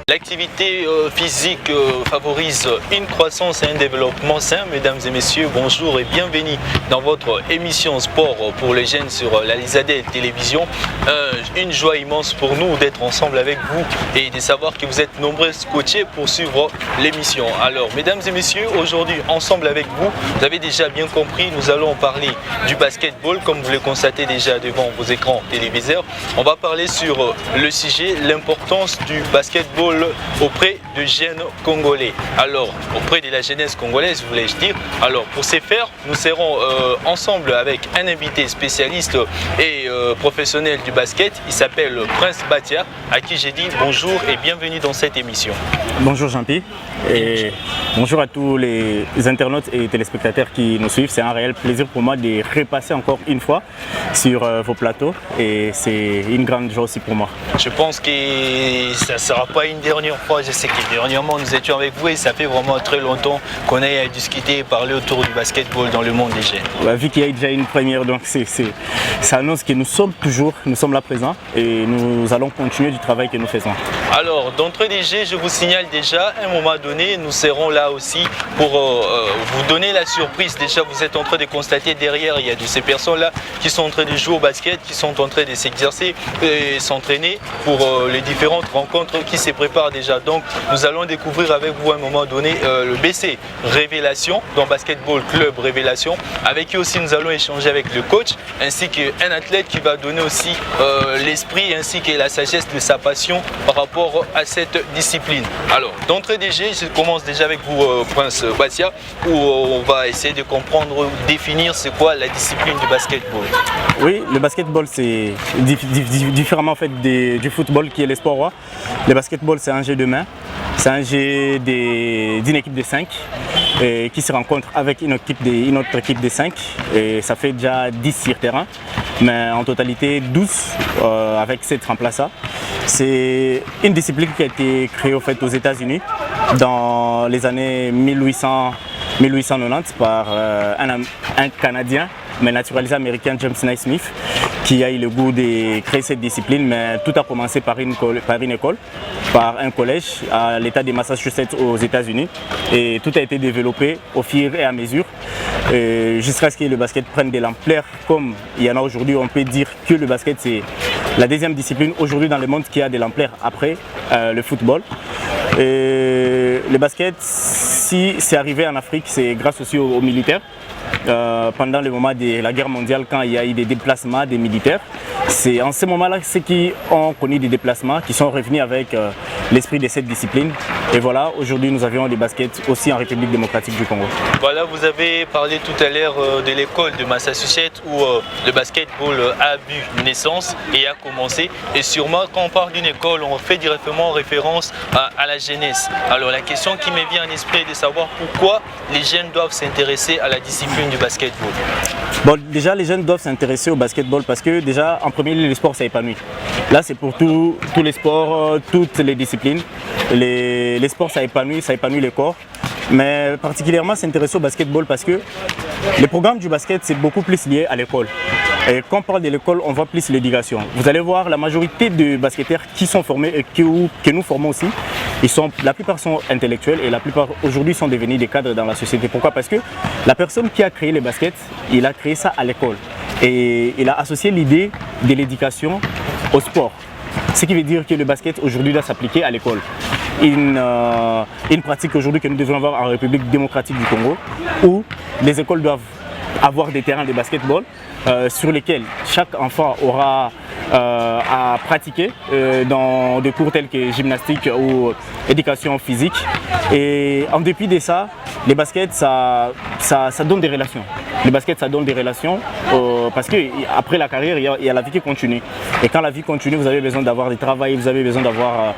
L'activité physique favorise une croissance et un développement sain. Mesdames et messieurs, bonjour et bienvenue dans votre émission sport pour les jeunes sur la Lizadeh Télévision. Une joie immense pour nous d'être ensemble avec vous et de savoir que vous êtes nombreux scotchés pour suivre l'émission. Alors, mesdames et messieurs, aujourd'hui, ensemble avec vous, vous avez déjà bien compris, nous allons parler du basketball, comme vous le constatez déjà devant vos écrans téléviseurs. On va parler sur le sujet, l'importance du basketball auprès de jeunes congolais. Alors, auprès de la jeunesse congolaise, voulais-je dire. Alors, pour ce faire, nous serons ensemble avec un invité spécialiste et professionnel du basket. Il s'appelle Prince Batia, à qui j'ai dit bonjour et bienvenue dans cette émission. Bonjour Jean-Pierre et bonjour à tous les internautes et téléspectateurs qui nous suivent. C'est un réel plaisir pour moi de repasser encore une fois sur vos plateaux et c'est une grande joie aussi pour moi. Je pense que ça ne sera pas une dernière fois. Je sais que dernièrement nous étions avec vous et ça fait vraiment très longtemps qu'on ait discuté et parlé autour du basketball dans le monde des jeunes. Vu qu'il y a déjà une première, donc ça annonce que nous sommes là présents et nous allons continuer du travail que nous faisons. Alors, d'entrée des jeux, je vous signale déjà, à un moment donné, nous serons là aussi pour vous donner la surprise. Déjà, vous êtes en train de constater derrière, il y a de ces personnes-là qui sont en train de jouer au basket, qui sont en train de s'exercer et s'entraîner pour les différentes rencontres qui se préparent déjà. Donc, nous allons découvrir avec vous à un moment donné le BC Révélation, dans Basketball Club Révélation, avec qui aussi nous allons échanger avec le coach, ainsi qu'un athlète qui va donner aussi l'esprit ainsi que la sagesse de sa passion par rapport à cette discipline. Alors, d'entrée des jeux, je commence déjà avec vous, Prince Batia, où on va essayer de comprendre, définir c'est quoi la discipline du basketball. Oui, le basketball c'est différemment en fait du football qui est le sport roi. Le basketball c'est un jeu de main, c'est un jeu d'une équipe de 5 qui se rencontre avec une autre équipe de 5 et ça fait déjà 10 sur terrain, mais en totalité 12 avec 7 remplaçants. C'est une discipline qui a été créée au fait aux États-Unis dans les années 1890 par un Canadien, mais naturalisé américain, James Naismith, qui a eu le goût de créer cette discipline, mais tout a commencé par une école, par un collège à l'État de Massachusetts aux États-Unis, et tout a été développé au fur et à mesure, jusqu'à ce que le basket prenne de l'ampleur comme il y en a aujourd'hui. On peut dire que le basket c'est la deuxième discipline aujourd'hui dans le monde qui a de l'ampleur après le football. Et le basket, si c'est arrivé en Afrique, c'est grâce aussi aux militaires. Pendant le moment de la guerre mondiale, quand il y a eu des déplacements des militaires, c'est en ce moment-là ceux qui ont connu des déplacements, qui sont revenus avec l'esprit de cette discipline. Et voilà, aujourd'hui nous avions des baskets aussi en République démocratique du Congo. Voilà, vous avez parlé tout à l'heure de l'école de Massachusetts où le basketball a vu naissance et a commencé. Et sûrement quand on parle d'une école, on fait directement référence à la jeunesse. Alors la question qui me vient en esprit est de savoir pourquoi les jeunes doivent s'intéresser à la discipline du basketball. Bon, déjà les jeunes doivent s'intéresser au basketball parce que déjà en premier lieu le sport ça épanouit. Là c'est pour tous les sports, toutes les disciplines. Les sports ça épanouit le corps. Mais particulièrement s'intéresser au basketball parce que le programme du basket c'est beaucoup plus lié à l'école. Et quand on parle de l'école, on voit plus l'éducation. Vous allez voir la majorité de basketteurs qui sont formés et que nous formons aussi, la plupart sont intellectuels et la plupart aujourd'hui sont devenus des cadres dans la société. Pourquoi? Parce que la personne qui a créé le basket, il a créé ça à l'école. Et il a associé l'idée de l'éducation au sport. Ce qui veut dire que le basket aujourd'hui doit s'appliquer à l'école. Une pratique aujourd'hui que nous devons avoir en République démocratique du Congo, où les écoles doivent avoir des terrains de basketball sur lesquels chaque enfant aura à pratiquer dans des cours tels que gymnastique ou éducation physique. Et en dépit de ça, les baskets ça donne des relations. Les baskets ça donne des relations parce qu'après la carrière il y a la vie qui continue. Et quand la vie continue, vous avez besoin d'avoir du travail, vous avez besoin d'avoir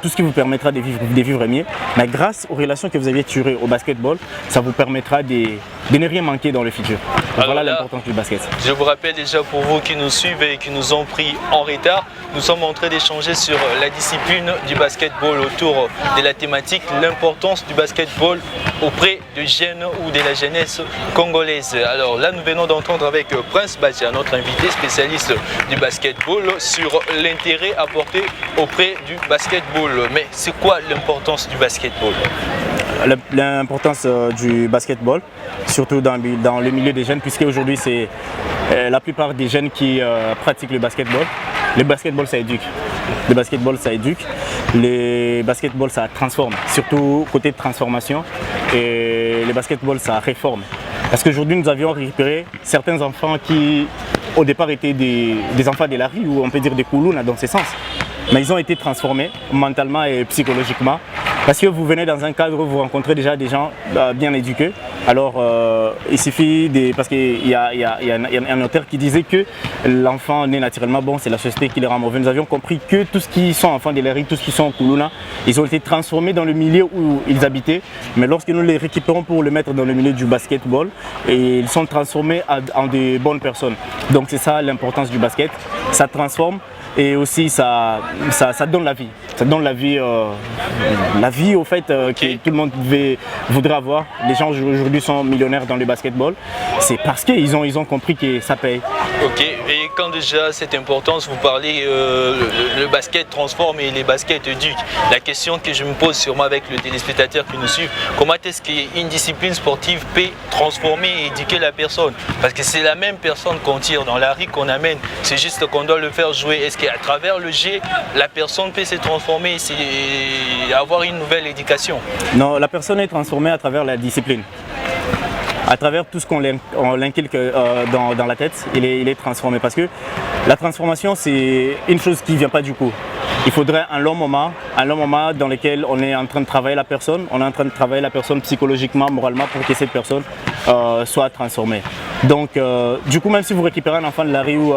tout ce qui vous permettra de vivre mieux. Mais grâce aux relations que vous avez tirées au basketball, ça vous permettra de ne rien manquer dans le futur. Voilà l'importance du basket. Je vous rappelle déjà pour vous qui nous suivent et qui nous ont pris en retard, nous sommes en train d'échanger sur la discipline du basketball autour de la thématique, l'importance du basketball auprès de jeunes ou de la la jeunesse congolaise. Alors là, nous venons d'entendre avec Prince Badja, notre invité spécialiste du basketball, sur l'intérêt apporté auprès du basketball. Mais c'est quoi l'importance du basketball? L'importance du basketball, surtout dans le milieu des jeunes, puisque aujourd'hui c'est la plupart des jeunes qui pratiquent le basketball. Le basketball, ça éduque. Le basketball, ça éduque. Le basketball, ça transforme, surtout côté de transformation. Et le basketball, ça réforme. Parce qu'aujourd'hui, nous avions récupéré certains enfants qui, au départ, étaient des enfants de la rue, ou on peut dire des koulounas dans ce sens. Mais ils ont été transformés mentalement et psychologiquement. Parce que vous venez dans un cadre où vous rencontrez déjà des gens bien éduqués. Alors il suffit parce qu'il y a un auteur qui disait que l'enfant né naturellement bon, c'est la société qui les rend mauvais. Nous avions compris que tous qui sont enfants de la rue, tous qui sont koulouna, ils ont été transformés dans le milieu où ils habitaient. Mais lorsque nous les récupérons pour les mettre dans le milieu du basketball, et ils sont transformés en de bonnes personnes. Donc c'est ça l'importance du basket. Ça transforme. Et aussi ça donne la vie. Ça donne la vie au fait que tout le monde voudrait avoir. Les gens aujourd'hui sont millionnaires dans le basketball. C'est parce qu'ils ont compris que ça paye. Ok, et quand déjà cette importance, vous parlez le basket transforme et les baskets éduquent. La question que je me pose sûrement avec le téléspectateur qui nous suit, comment est-ce qu'une discipline sportive peut transformer et éduquer la personne? Parce que c'est la même personne qu'on tire dans la rue, qu'on amène. C'est juste qu'on doit le faire jouer. Est-ce qu'à travers le jeu, la personne peut se transformer et avoir une nouvelle éducation? Non, la personne est transformée à travers la discipline. À travers tout ce qu'on l'inculque dans la tête, il est transformé. Parce que la transformation, c'est une chose qui ne vient pas du coup. Il faudrait un long moment dans lequel on est en train de travailler la personne, psychologiquement, moralement, pour que cette personne soit transformée. Donc, du coup, même si vous récupérez un enfant de la rue ou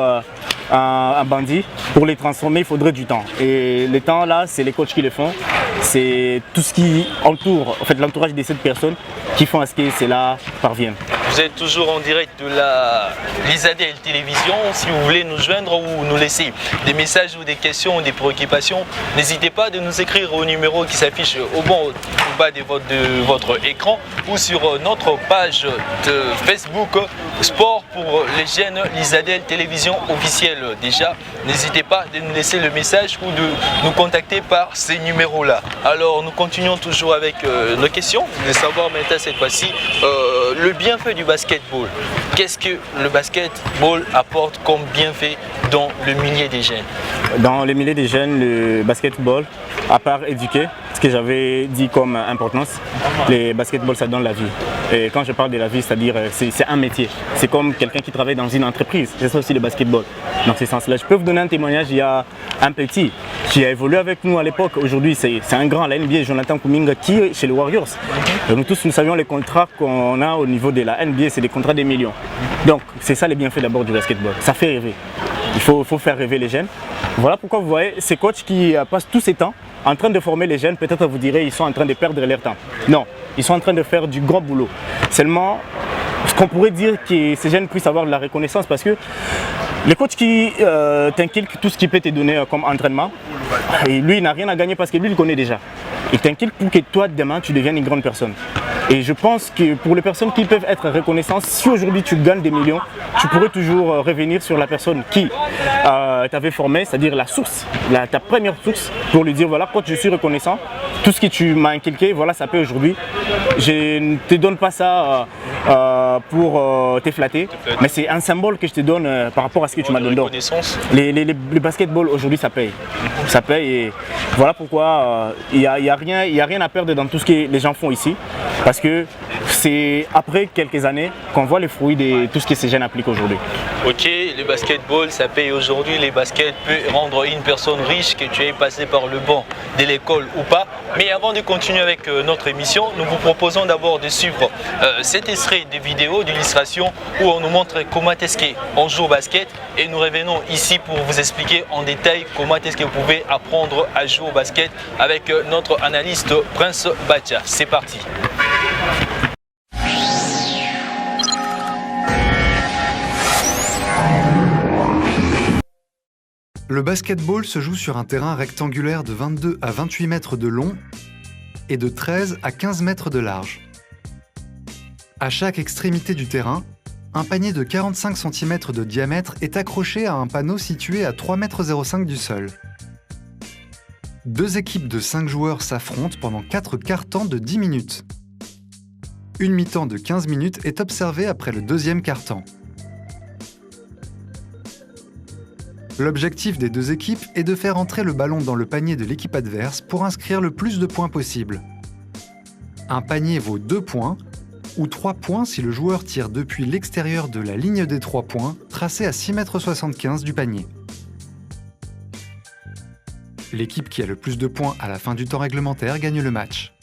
un bandit, pour les transformer, il faudrait du temps. Et le temps, là, c'est les coachs qui le font. C'est tout ce qui entoure, en fait, l'entourage de cette personne qui font à ce que cela parvienne. Vous êtes toujours en direct de la l'ISADEL Télévision. Si vous voulez nous joindre ou nous laisser des messages ou des questions ou des préoccupations, n'hésitez pas de nous écrire au numéro qui s'affiche au bas de votre écran ou sur notre page de Facebook Sport pour les jeunes, l'ISADEL Télévision officielle. Déjà, n'hésitez pas de nous laisser le message ou de nous contacter par ces numéros-là. Alors, nous continuons toujours avec nos questions. Vous voulez savoir maintenant cette fois-ci le bienfait du basketball. Qu'est-ce que le basketball apporte comme bienfait dans le milieu des jeunes? Dans le milieu des jeunes, le basketball, à part éduquer, ce que j'avais dit comme importance, le basketball, ça donne la vie. Et quand je parle de la vie, c'est-à-dire c'est un métier. C'est comme quelqu'un qui travaille dans une entreprise. C'est ça aussi le basketball. Dans ce sens-là, je peux vous donner un témoignage. Il y a un petit qui a évolué avec nous à l'époque. Aujourd'hui, c'est un grand à la NBA, Jonathan Kuminga, qui est chez les Warriors. Et nous tous, nous savions les contrats qu'on a au niveau de la NBA, c'est des contrats des millions. Donc, c'est ça les bienfaits d'abord du basketball. Ça fait rêver. Il faut faire rêver les jeunes. Voilà pourquoi vous voyez ces coachs qui passent tout ces temps en train de former les jeunes. Peut-être vous direz ils sont en train de perdre leur temps. Non, ils sont en train de faire du grand boulot. Seulement, ce qu'on pourrait dire que ces jeunes puissent avoir de la reconnaissance parce que le coach qui t'inculque tout ce qu'il peut te donner comme entraînement, et lui il n'a rien à gagner parce que lui il connaît déjà. Il t'inculque pour que toi demain tu deviennes une grande personne. Et je pense que pour les personnes qui peuvent être reconnaissantes, si aujourd'hui tu gagnes des millions, tu pourrais toujours revenir sur la personne qui t'avait formé, c'est-à-dire la source, ta première source, pour lui dire voilà, coach, je suis reconnaissant, tout ce que tu m'as inculqué, voilà, ça peut aujourd'hui. Je ne te donne pas ça pour te flatter, mais c'est un symbole que je te donne par rapport à ce que tu m'as donné. Le basketball aujourd'hui, ça paye. Ça paye et voilà pourquoi il n'y a rien à perdre dans tout ce que les gens font ici. Parce que c'est après quelques années qu'on voit les fruits de tout ce que ces jeunes appliquent aujourd'hui. Ok, le basketball, ça paye aujourd'hui. Les baskets peuvent rendre une personne riche, que tu aies passé par le banc de l'école ou pas. Mais avant de continuer avec notre émission, nous vous proposons d'abord de suivre cet extrait de vidéo d'illustration où on nous montre comment est-ce qu'on joue au basket. Et nous revenons ici pour vous expliquer en détail comment est-ce que vous pouvez apprendre à jouer au basket avec notre analyste Prince Badja. C'est parti. Le basketball se joue sur un terrain rectangulaire de 22 à 28 mètres de long et de 13 à 15 mètres de large. À chaque extrémité du terrain, un panier de 45 cm de diamètre est accroché à un panneau situé à 3,05 m du sol. Deux équipes de 5 joueurs s'affrontent pendant 4 quart-temps de 10 minutes. Une mi-temps de 15 minutes est observée après le deuxième quart-temps. L'objectif des deux équipes est de faire entrer le ballon dans le panier de l'équipe adverse pour inscrire le plus de points possible. Un panier vaut 2 points, ou 3 points si le joueur tire depuis l'extérieur de la ligne des 3 points, tracée à 6,75 m du panier. L'équipe qui a le plus de points à la fin du temps réglementaire gagne le match.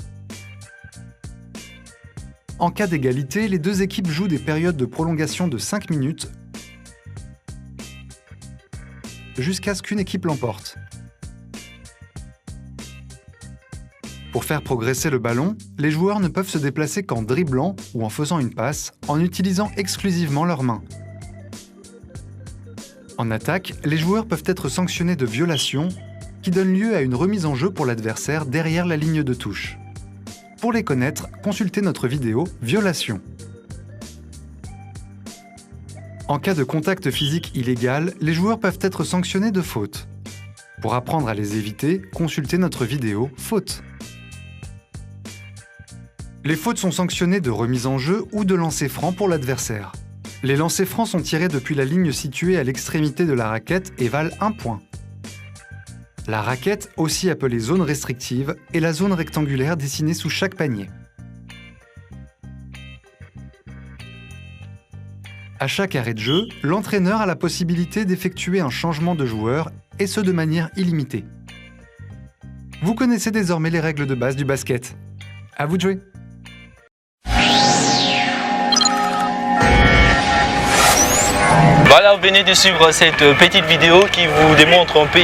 En cas d'égalité, les deux équipes jouent des périodes de prolongation de 5 minutes jusqu'à ce qu'une équipe l'emporte. Pour faire progresser le ballon, les joueurs ne peuvent se déplacer qu'en dribblant ou en faisant une passe, en utilisant exclusivement leurs mains. En attaque, les joueurs peuvent être sanctionnés de violation, qui donne lieu à une remise en jeu pour l'adversaire derrière la ligne de touche. Pour les connaître, consultez notre vidéo « Violation ». En cas de contact physique illégal, les joueurs peuvent être sanctionnés de faute. Pour apprendre à les éviter, consultez notre vidéo « Faute ». Les fautes sont sanctionnées de remise en jeu ou de lancer franc pour l'adversaire. Les lancers francs sont tirés depuis la ligne située à l'extrémité de la raquette et valent 1 point. La raquette, aussi appelée zone restrictive, est la zone rectangulaire dessinée sous chaque panier. À chaque arrêt de jeu, l'entraîneur a la possibilité d'effectuer un changement de joueur, et ce de manière illimitée. Vous connaissez désormais les règles de base du basket. À vous de jouer! Voilà, vous venez de suivre cette petite vidéo qui vous démontre un peu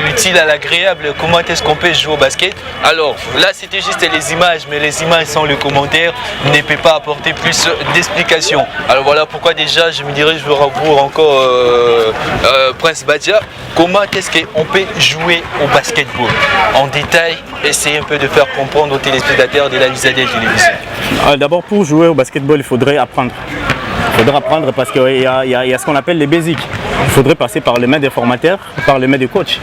l'utile à l'agréable, comment est-ce qu'on peut jouer au basket. Alors là c'était juste les images, mais les images sans le commentaire ne peuvent pas apporter plus d'explications. Alors voilà pourquoi déjà je me dirige vers vous encore Prince Badia. Comment est-ce qu'on peut jouer au basketball en détail? Essayez un peu de faire comprendre aux téléspectateurs de la LISADEL Télévision. D'abord pour jouer au basketball il faudrait apprendre. Il faudra apprendre parce qu'il y a ce qu'on appelle les basics. Il faudrait passer par les mains des formateurs, par les mains des coachs.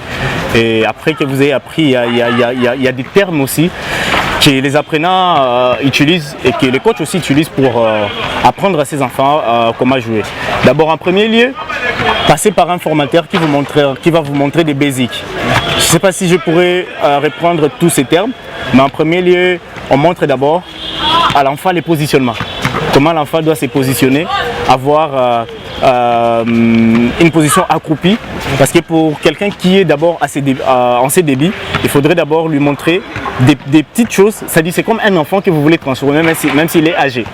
Et après que vous ayez appris, il y a des termes aussi que les apprenants utilisent et que les coachs aussi utilisent pour apprendre à ces enfants comment jouer. D'abord en premier lieu, passez par un formateur qui va vous montrer des basics. Je ne sais pas si je pourrais reprendre tous ces termes, mais en premier lieu, on montre d'abord à l'enfant les positionnements. Comment l'enfant doit se positionner, avoir une position accroupie. Parce que pour quelqu'un qui est d'abord en ses débits, il faudrait d'abord lui montrer des petites choses. C'est-à-dire c'est comme un enfant que vous voulez transformer, même s'il est âgé.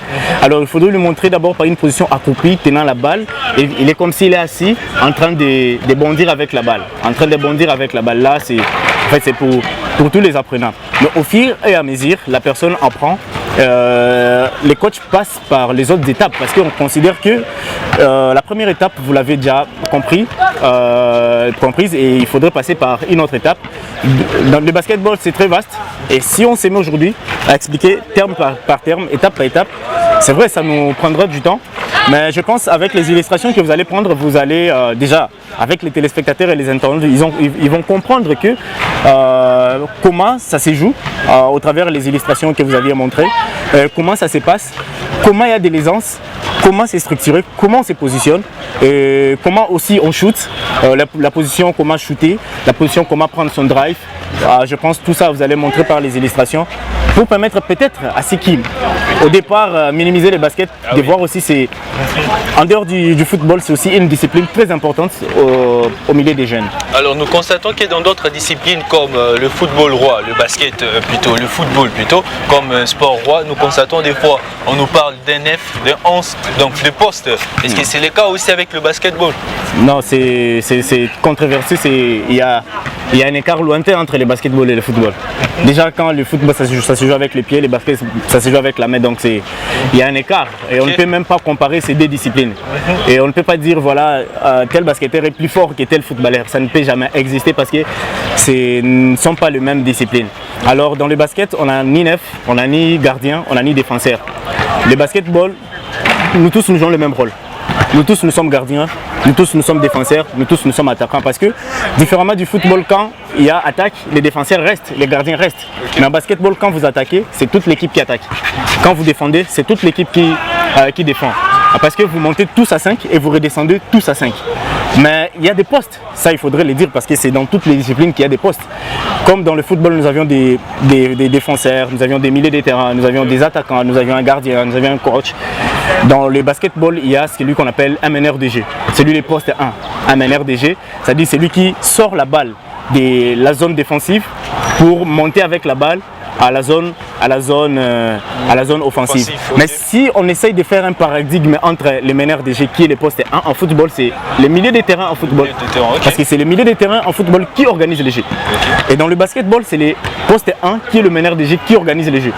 Alors il faudrait lui montrer d'abord par une position accroupie, tenant la balle. Et il est comme s'il est assis, en train de bondir avec la balle. En train de bondir avec la balle. Là, c'est pour tous les apprenants. Mais au fur et à mesure, la personne apprend. Les coachs passent par les autres étapes parce qu'on considère que la première étape, vous l'avez déjà comprise et il faudrait passer par une autre étape. Dans le basketball, c'est très vaste et si on se met aujourd'hui à expliquer terme par terme, étape par étape, c'est vrai, ça nous prendra du temps. Mais je pense avec les illustrations que vous allez prendre, vous allez déjà, avec les téléspectateurs et les internautes, ils vont comprendre que comment ça se joue au travers des illustrations que vous aviez montrées, comment ça se passe, comment il y a de l'aisance, comment c'est structuré, comment on se positionne, et comment aussi on shoot, la position, comment shooter, la position, comment prendre son drive. Je pense que tout ça, vous allez montrer par les illustrations pour permettre peut-être à ceux qui, au départ, minimiser les baskets, de voir aussi, en dehors du football, c'est aussi une discipline très importante au milieu des jeunes. Alors nous constatons que dans d'autres disciplines comme le football roi, le basket plutôt, le football plutôt, comme sport roi, nous constatons des fois, on nous parle d'un 9, d'un 11, donc de poste. Est-ce que c'est le cas aussi avec le basketball? Non, c'est controversé, il y a un écart lointain entre le basketball et le football. Déjà quand le football ça se joue avec les pieds, le basket ça se joue avec la main, donc il y a un écart et on ne peut même pas comparer ces deux disciplines. Et on ne peut pas dire voilà tel basketteur est plus fort que tel footballeur, ça ne peut jamais exister parce que ce ne sont pas les mêmes disciplines. Alors dans le basket, on n'a ni nef, on n'a ni gardien, on n'a ni défenseur. Le basketball, nous tous nous jouons le même rôle. Nous tous nous sommes gardiens, nous tous nous sommes défenseurs, nous tous nous sommes attaquants. Parce que, différemment du football, quand il y a attaque, les défenseurs restent, les gardiens restent. Mais en basketball, quand vous attaquez, c'est toute l'équipe qui attaque. Quand vous défendez, c'est toute l'équipe qui défend. Parce que vous montez tous à 5 et vous redescendez tous à 5. Mais il y a des postes, ça il faudrait le dire parce que c'est dans toutes les disciplines qu'il y a des postes. Comme dans le football, nous avions des défenseurs, nous avions des milieux de terrain, nous avions des attaquants, nous avions un gardien, nous avions un coach. Dans le basketball, il y a celui qu'on appelle un meneur de jeu. C'est lui le poste 1. Un meneur de jeu, c'est-à-dire c'est lui qui sort la balle de la zone défensive pour monter avec la balle à la zone offensive. Mais si on essaye de faire un paradigme entre les meneurs de jeu qui est le poste 1 en football, c'est le milieu de terrain en football. Parce que c'est le milieu de terrain en football qui organise les jeux. Et dans le basketball, c'est le poste 1 qui est le meneur de jeu qui organise les jeux.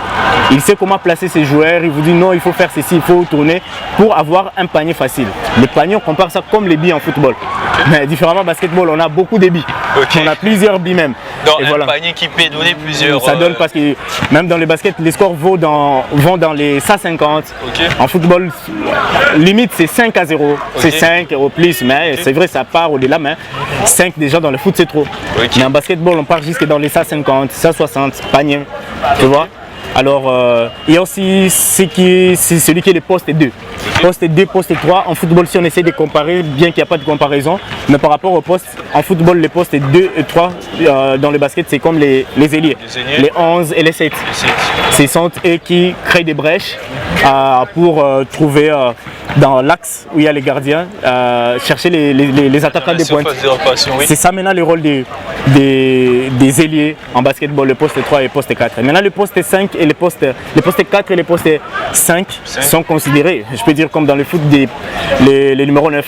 Il sait comment placer ses joueurs, il vous dit non, il faut faire ceci, il faut tourner pour avoir un panier facile. Les paniers, on compare ça comme les billes en football. Mais différemment, au basketball, on a beaucoup de billes. On a plusieurs billes même. Donc un panier qui peut donner plusieurs... Ça donne parce que même dans le basket, les scores vont dans les 150. En football, limite c'est 5 à 0. C'est 5 au plus, mais c'est vrai, ça part au-delà. Mais 5 déjà dans le foot, c'est trop. Mais en basketball, on part jusque dans les 150, 160 paniers. Tu vois? Alors, il y a aussi celui qui est le poste 2. Poste 2, poste 3. En football, si on essaie de comparer, bien qu'il n'y a pas de comparaison, mais par rapport au poste, en football, les postes 2 et 3 dans le basket, c'est comme les ailiers. Les 11 et les 7. Ce sont eux qui créent des brèches pour trouver dans l'axe où il y a les gardiens, chercher les attaquants des pointes. C'est ça maintenant le rôle des ailiers en basketball, le poste 3 et le poste 4. Maintenant, le poste 5 et les postes 4 et les postes 5 sont considérés, je peux dire comme dans le foot, les numéros 9.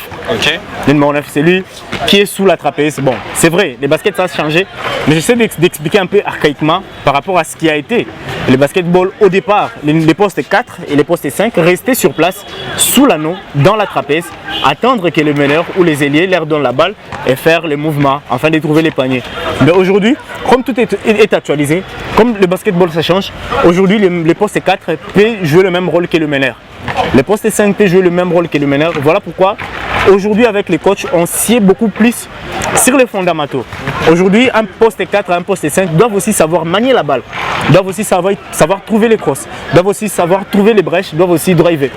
Le numéro 9, c'est lui qui est sous la trapèze. Bon, c'est vrai, les baskets ça a changé, mais j'essaie d'expliquer un peu archaïquement par rapport à ce qui a été. Le basketball au départ, les postes 4 et les postes 5 restaient sur place, sous l'anneau, dans la trapèze, attendre que le meneur ou les ailiers leur donnent la balle et faire les mouvements afin de trouver les paniers. Mais aujourd'hui, comme tout est actualisé, comme le basketball ça change, aujourd'hui les postes 4 peuvent jouer le même rôle que le meneur. Les postes 5 peuvent jouer le même rôle que le meneur. Voilà pourquoi aujourd'hui avec les coachs, on sied beaucoup plus sur les fondamentaux. Aujourd'hui, un poste 4 et un poste 5 doivent aussi savoir manier la balle, doivent aussi savoir trouver les crosses, doivent aussi savoir trouver les brèches, doivent aussi driver.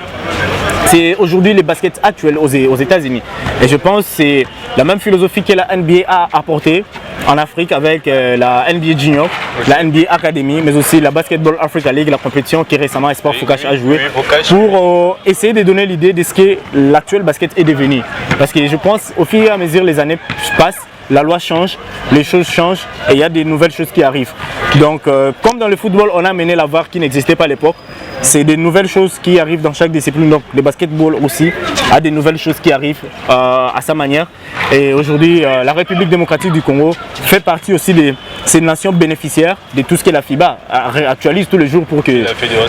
C'est aujourd'hui les baskets actuels aux États-Unis. Et je pense que c'est la même philosophie que la NBA a apportée en Afrique avec la NBA Junior, la NBA Academy, mais aussi la Basketball Africa League, la compétition qui récemment Espoir Foucache a joué, pour essayer de donner l'idée de ce que l'actuel basket est devenu. Parce que je pense au fur et à mesure les années passent, la loi change, les choses changent et il y a des nouvelles choses qui arrivent. Donc comme dans le football, on a mené la VAR qui n'existait pas à l'époque. C'est des nouvelles choses qui arrivent dans chaque discipline. Donc le basketball aussi a des nouvelles choses qui arrivent à sa manière. Et aujourd'hui, la République démocratique du Congo fait partie aussi de ces nations bénéficiaires de tout ce que la FIBA actualise tous les jours pour que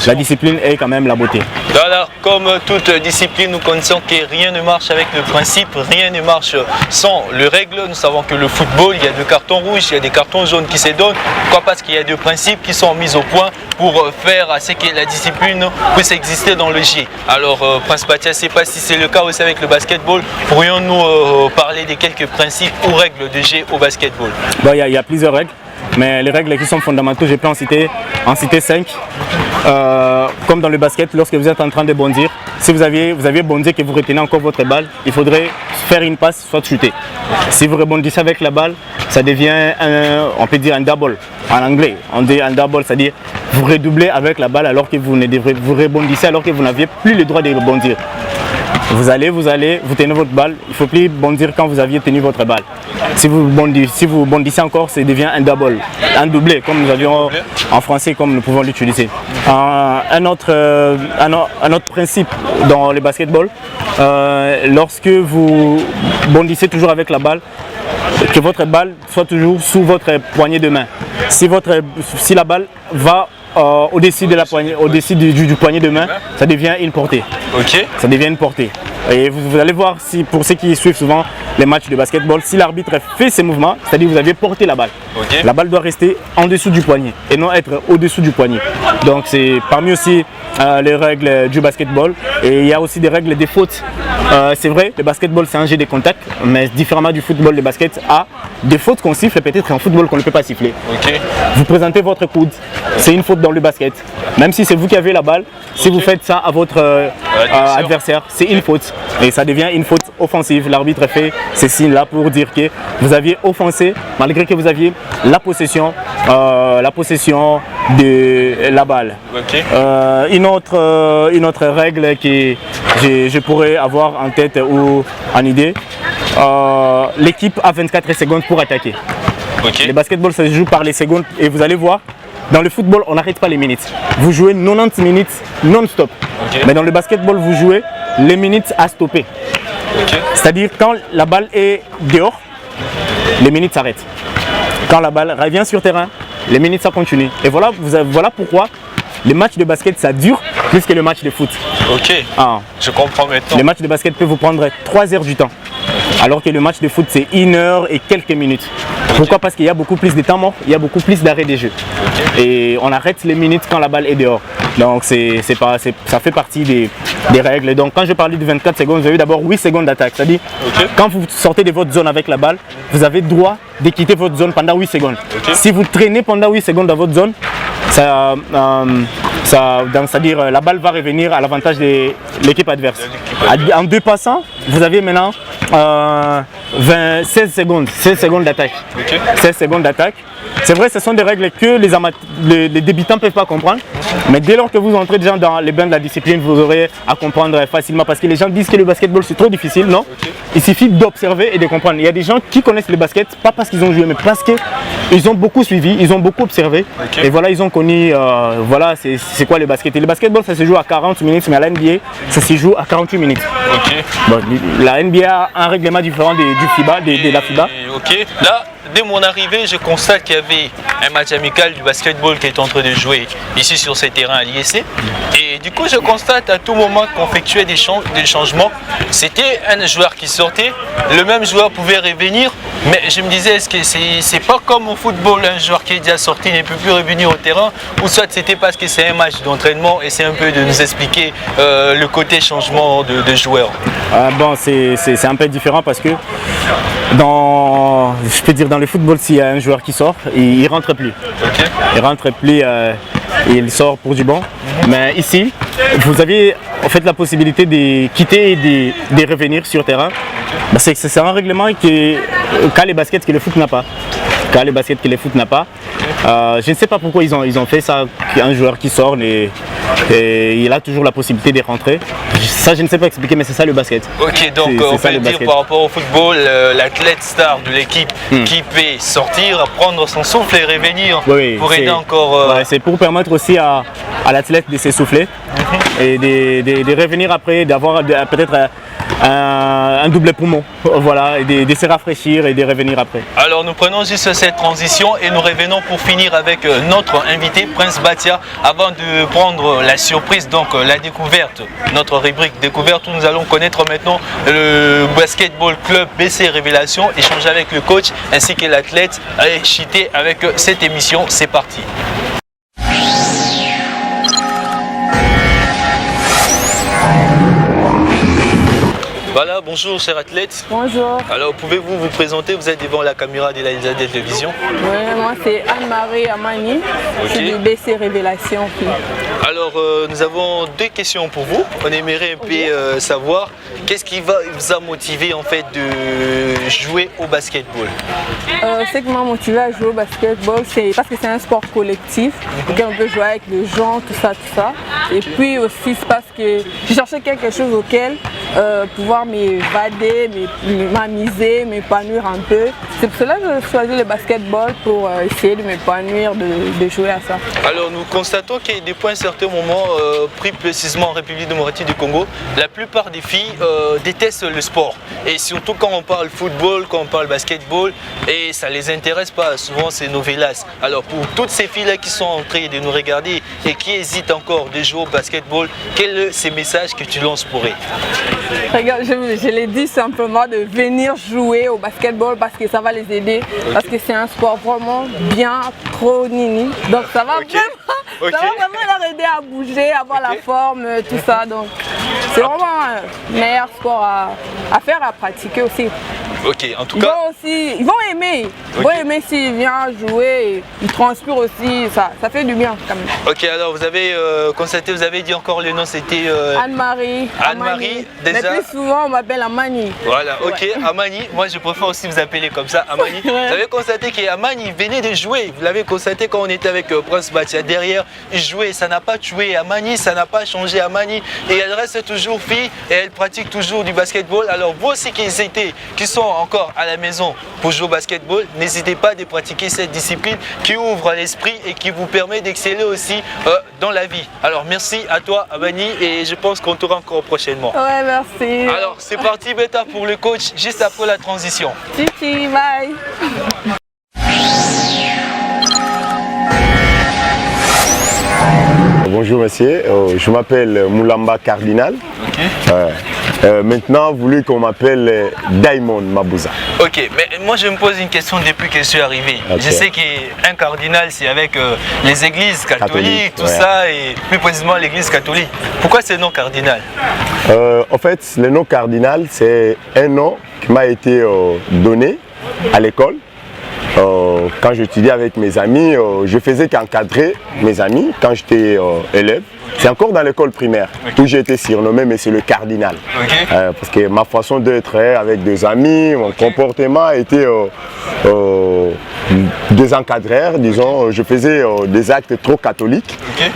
la discipline ait quand même la beauté. Alors, comme toute discipline, nous connaissons que rien ne marche avec le principe, rien ne marche sans les règles. Nous savons que le football, il y a des cartons rouges, il y a des cartons jaunes qui se donnent. Pourquoi? Parce qu'il y a des principes qui sont mis au point pour faire à ce que la discipline puisse exister dans le jeu. Alors, Prince Batia, je ne sais pas si c'est le cas aussi avec le basketball. Pourrions-nous parler de quelques principes ou règles de jeu au basketball? Bon, il y a plusieurs règles, mais les règles qui sont fondamentales, je peux en citer 5. Comme dans le basket, lorsque vous êtes en train de bondir, si vous aviez bondi et que vous retenez encore votre balle, il faudrait faire une passe, soit shooter. Si vous rebondissez avec la balle, ça devient on peut dire un double. En anglais, on dit un double, c'est-à-dire vous redoublez avec la balle alors que vous rebondissez alors que vous n'aviez plus le droit de rebondir. Vous tenez votre balle, il ne faut plus bondir quand vous aviez tenu votre balle. Si vous bondissez encore, ça devient un double, un doublé, comme nous avions en français, comme nous pouvons l'utiliser. Un autre principe dans le basketball, lorsque vous bondissez toujours avec la balle, que votre balle soit toujours sous votre poignée de main. Si la balle va au-dessus de la poignée, au-dessus du poignet de main, ça devient une portée. Ok. Ça devient une portée. Et vous allez voir, si, pour ceux qui suivent souvent les matchs de basketball, si l'arbitre fait ces mouvements, c'est-à-dire que vous avez porté la balle. Ok. La balle doit rester en dessous du poignet et non être au-dessous du poignet. Donc c'est parmi aussi les règles du basketball. Et il y a aussi des règles des fautes. C'est vrai, le basketball c'est un jeu de contact, mais différemment du football, le basket a des fautes qu'on siffle peut-être en football qu'on ne peut pas siffler. Ok. Vous présentez votre coude, c'est une faute dans le basket. Même si c'est vous qui avez la balle, si vous faites ça à votre adversaire, c'est une faute. Et ça devient une faute offensive. L'arbitre fait ces signes-là pour dire que vous aviez offensé malgré que vous aviez la possession de la balle. Ok. Une autre règle que je pourrais avoir en tête ou en idée, l'équipe a 24 secondes pour attaquer. Ok. Le basketball ça se joue par les secondes et vous allez voir, dans le football on n'arrête pas les minutes. Vous jouez 90 minutes non-stop. Ok. Mais dans le basketball vous jouez les minutes à stopper. Ok. C'est-à-dire quand la balle est dehors, les minutes s'arrêtent. Quand la balle revient sur terrain, les minutes ça continue. Et voilà pourquoi les matchs de basket ça dure plus que le match de foot. Ok. Ah. Je comprends maintenant. Les matchs de basket peuvent vous prendre 3 heures du temps. Alors que le match de foot c'est 1 heure et quelques minutes. Pourquoi? Parce qu'il y a beaucoup plus de temps mort, il y a beaucoup plus d'arrêts des jeux. Et on arrête les minutes quand la balle est dehors. Donc ça fait partie des règles. Donc quand je parlais de 24 secondes, vous avez d'abord 8 secondes d'attaque. C'est-à-dire quand vous sortez de votre zone avec la balle, vous avez le droit de quitter votre zone pendant 8 secondes. Si vous traînez pendant 8 secondes dans votre zone, c'est-à-dire la balle va revenir à l'avantage de l'équipe adverse. En deux passants, vous avez maintenant 16 secondes d'attaque. 16 secondes d'attaque. C'est vrai, ce sont des règles que les débutants ne peuvent pas comprendre. Mais dès lors que vous entrez déjà dans les bains de la discipline, vous aurez à comprendre facilement. Parce que les gens disent que le basketball c'est trop difficile. Non, il suffit d'observer et de comprendre. Il y a des gens qui connaissent le basket, pas parce qu'ils ont joué, mais parce qu'ils ont beaucoup suivi, ils ont beaucoup observé. Et voilà, ils ont connu, voilà, c'est quoi le basket. Et le basketball, ça se joue à 40 minutes, mais à la NBA, ça se joue à 48 minutes. Bon, la NBA a un règlement différent du FIBA, de la FIBA. Ok. Là, dès mon arrivée, je constate qu'il y avait un match amical du basketball qui est en train de jouer ici sur ces terrains à l'ISC. Et du coup, je constate à tout moment qu'on effectuait des changements. C'était un joueur qui sortait, le même joueur pouvait revenir, mais je me disais, est-ce que c'est pas comme au football, un joueur qui est déjà sorti ne peut plus revenir au terrain, ou soit c'était parce que c'est un match d'entraînement et c'est un peu de nous expliquer le côté changement de joueur. Bon, c'est un peu différent parce que je peux dire dans le football, s'il y a un joueur qui sort, il ne rentre plus. Il rentre plus, il sort pour du bon. Mais ici, vous avez en fait la possibilité de quitter et de revenir sur terrain. C'est un règlement qu'a les baskets que le foot n'a pas. Qu'a les baskets que le foot n'a pas. Je ne sais pas pourquoi ils ont fait ça, qu'un joueur qui sort et il a toujours la possibilité de rentrer. Ça, je ne sais pas expliquer, mais c'est ça le basket. Ok, donc on peut dire par rapport au football, l'athlète star de l'équipe qui peut sortir, prendre son souffle et revenir pour aider encore. C'est pour permettre aussi à l'athlète de s'essouffler et de revenir après, d'avoir peut-être un double poumon, voilà, et de se rafraîchir et de revenir après. Alors nous prenons juste cette transition et nous revenons pour finir avec notre invité Prince Batia avant de prendre la surprise, donc la découverte, notre rubrique découverte où nous allons connaître maintenant le basketball club BC Révélation, échanger avec le coach ainsi que l'athlète et chiter avec cette émission. C'est parti. Voilà, bonjour cher athlète. Bonjour. Alors pouvez-vous vous présenter? Vous êtes devant la caméra de la télévision. Oui, moi c'est Anne-Marie Amani, je suis du BC Révélation. Alors nous avons deux questions pour vous. On aimerait un peu savoir qu'est-ce qui vous a motivé en fait de jouer au basketball. Ce qui m'a motivé à jouer au basketball, c'est parce que c'est un sport collectif, auquel on peut jouer avec les gens, tout ça. Et puis aussi c'est parce que je cherchais quelque chose auquel pouvoir m'évader, m'amuser, m'épanouir un peu. C'est pour cela que j'ai choisi le basketball pour essayer de m'épanouir, de jouer à ça. Alors nous constatons que depuis un certain certain moment, plus précisément en République démocratique du Congo, la plupart des filles détestent le sport. Et surtout quand on parle football, quand on parle basketball, et ça ne les intéresse pas. Souvent, c'est novelas. Alors, pour toutes ces filles-là qui sont en train de nous regarder et qui hésitent encore de jouer au basketball, quels sont ces messages que tu lances pour eux? Regarde, je les dis simplement de venir jouer au basketball parce que ça va les aider, parce que c'est un sport vraiment bien, trop nini. Donc ça va vraiment leur aider à bouger, à avoir la forme, tout ça. Donc c'est vraiment un meilleur sport à faire, à pratiquer aussi. Ok, en tout cas. Ils vont aimer. Ils vont aimer s'ils viennent jouer, ils transpirent aussi, ça fait du bien quand même. Ok, alors vous avez constaté, vous avez dit encore le nom, c'était Anne-Marie. Anne-Marie, déjà. Mais plus souvent on m'appelle Amani. Voilà, ok, ouais. Amani, moi je préfère aussi vous appeler comme ça, Amani. Ouais. Vous avez constaté qu'Amani venait de jouer, vous l'avez constaté quand on était avec Prince Batia derrière, il jouait, ça n'a pas tué Amani, ça n'a pas changé Amani, et elle reste toujours fille et elle pratique toujours du basketball. Alors vous aussi qui sont encore à la maison pour jouer au basketball, n'hésitez pas à pratiquer cette discipline qui ouvre l'esprit et qui vous permet d'exceller aussi dans la vie. Alors merci à toi Amani et je pense qu'on t'aura encore prochainement. Ouais, merci. Alors c'est parti Beta pour le coach juste après la transition. Titi, bye. Bonjour monsieur, je m'appelle Moulamba Cardinal. Okay. Maintenant, voulu qu'on m'appelle Diamond Mabouza. Ok, mais moi je me pose une question depuis que je suis arrivé. Okay. Je sais qu'un cardinal c'est avec les églises catholiques, tout ça, et plus précisément l'église catholique. Pourquoi ce nom cardinal? En fait, le nom cardinal c'est un nom qui m'a été donné à l'école. Quand j'étudiais avec mes amis, je faisais qu'encadrer mes amis quand j'étais élève. C'est encore dans l'école primaire où j'ai été surnommé Monsieur le Cardinal. Okay. Parce que ma façon d'être avec des amis, mon comportement était désencadré, disons. Je faisais des actes trop catholiques. Okay.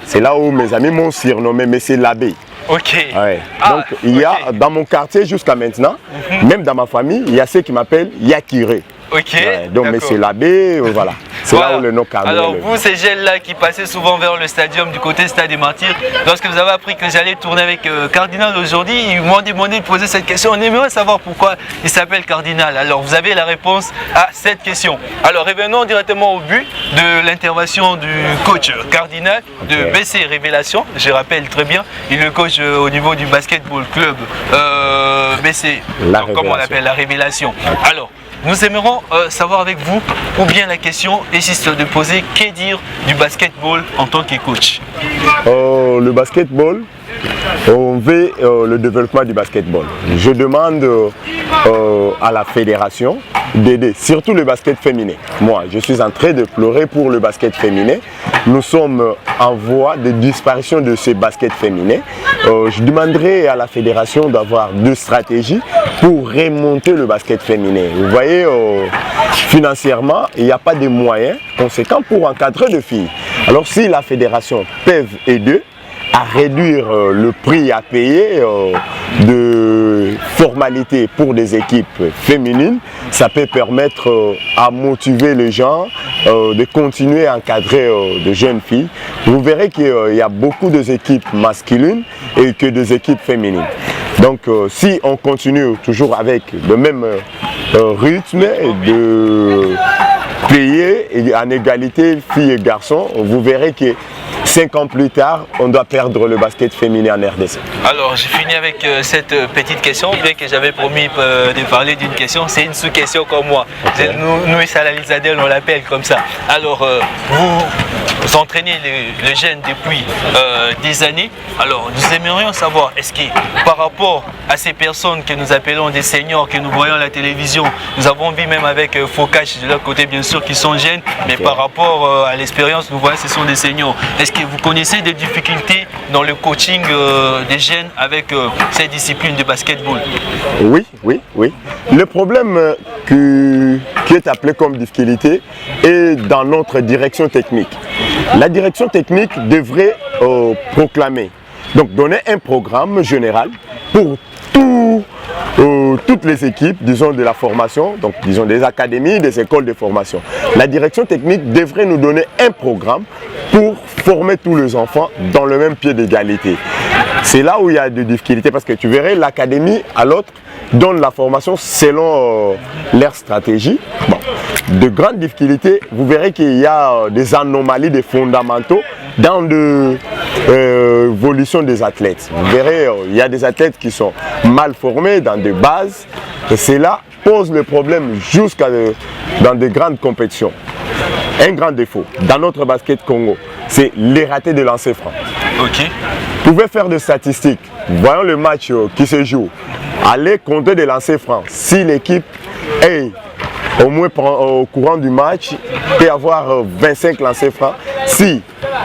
C'est là où mes amis m'ont surnommé Monsieur l'abbé. Ok. Ouais. Donc il y a dans mon quartier jusqu'à maintenant, même dans ma famille, il y a ceux qui m'appellent Yakiré. Ok. Donc monsieur l'abbé, voilà. C'est là où le nom cardinal. Alors vous, ces jeunes-là qui passaient souvent vers le stadium du côté Stade des Martyrs, lorsque vous avez appris que j'allais tourner avec Cardinal aujourd'hui, ils m'ont demandé de poser cette question. On aimerait savoir pourquoi il s'appelle Cardinal. Alors vous avez la réponse à cette question. Alors revenons directement au but de l'intervention du coach Cardinal de BC Révélation. Je rappelle très bien, il est le coach au niveau du basketball club BC, comme on l'appelle, la Révélation. Okay. Alors, nous aimerons savoir avec vous, ou bien la question est juste de poser, que dire du basketball en tant que coach? Le basketball, on veut le développement du basketball. Je demande à la fédération d'aider, surtout le basket féminin. Moi, je suis en train de pleurer pour le basket féminin. Nous sommes en voie de disparition de ce basket féminin. Je demanderai à la fédération d'avoir deux stratégies pour remonter le basket féminin. Vous voyez, financièrement, il n'y a pas de moyens conséquents pour encadrer les filles. Alors si la fédération peut aider à réduire le prix à payer de formalité pour des équipes féminines, ça peut permettre à motiver les gens de continuer à encadrer de jeunes filles. Vous verrez qu'il y a beaucoup d'équipes masculines et que des équipes féminines. Donc si on continue toujours avec le même rythme de payer en égalité filles et garçons, vous verrez que 5 ans plus tard, on doit perdre le basket féminin en RDC. Alors, j'ai fini avec cette petite question, bien que j'avais promis de parler d'une question. C'est une sous-question comme moi. Okay. Nous, ici à la Lisadelle, on l'appelle comme ça. Alors, vous entraînez les jeunes depuis des années. Alors, nous aimerions savoir, est-ce que par rapport à ces personnes que nous appelons des seniors, que nous voyons à la télévision, nous avons vu même avec Focach de leur côté, bien sûr, qui sont jeunes, mais par rapport à l'expérience, nous voyons que ce sont des seniors. Est-ce que vous connaissez des difficultés dans le coaching des jeunes avec cette discipline de basketball? Oui. Le problème qui est appelé comme difficulté est dans notre direction technique. La direction technique devrait proclamer, donc donner un programme général pour toutes les équipes, disons, de la formation, donc disons des académies, des écoles de formation. La direction technique devrait nous donner un programme pour former tous les enfants dans le même pied d'égalité. C'est là où il y a des difficultés parce que tu verrais l'académie à l'autre donne la formation selon leur stratégie. Bon, de grandes difficultés, vous verrez qu'il y a des anomalies, des fondamentaux dans l'évolution des athlètes. Vous verrez, il y a des athlètes qui sont mal formés dans des bases et cela pose le problème jusqu'à dans de grandes compétitions. Un grand défaut dans notre basket Congo, c'est les ratés de lancer franc. Ok. Vous pouvez faire des statistiques. Voyons le match qui se joue. Allez compter des lancers francs. Si l'équipe est au moins au courant du match, peut avoir 25 lancers francs. Si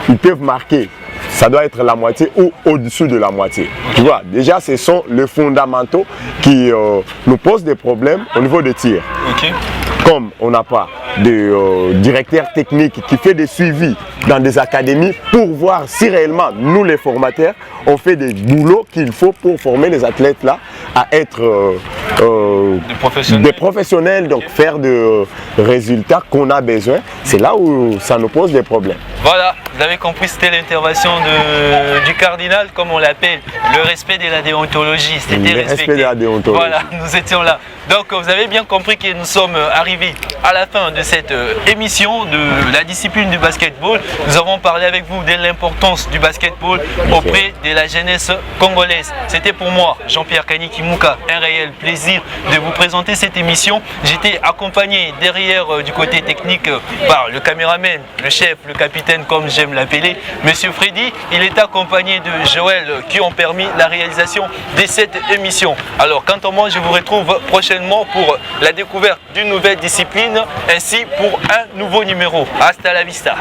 ils peuvent marquer, ça doit être la moitié ou au-dessus de la moitié. Tu vois, déjà ce sont les fondamentaux qui nous posent des problèmes au niveau des tirs. Ok. Comme on n'a pas de directeur technique qui fait des suivis dans des académies pour voir si réellement nous les formateurs on fait des boulots qu'il faut pour former les athlètes là à être des professionnels, donc faire des résultats qu'on a besoin. C'est là où ça nous pose des problèmes. Voilà, vous avez compris, c'était l'intervention du cardinal, comme on l'appelle, le respect de la déontologie. C'était le respect de la déontologie. Voilà, nous étions là. Donc vous avez bien compris que nous sommes arrivés à la fin de cette émission de la discipline du basketball. Nous avons parlé avec vous de l'importance du basketball auprès de la jeunesse congolaise. C'était pour moi, Jean-Pierre Kaniki Mouka, un réel plaisir de vous présenter cette émission. J'étais accompagné derrière du côté technique par le caméraman, le chef, le capitaine comme j'aime l'appeler, Monsieur Freddy. Il est accompagné de Joël qui ont permis la réalisation de cette émission. Alors quant à moi, je vous retrouve prochainement pour la découverte d'une nouvelle discipline ainsi pour un nouveau numéro. Hasta la vista.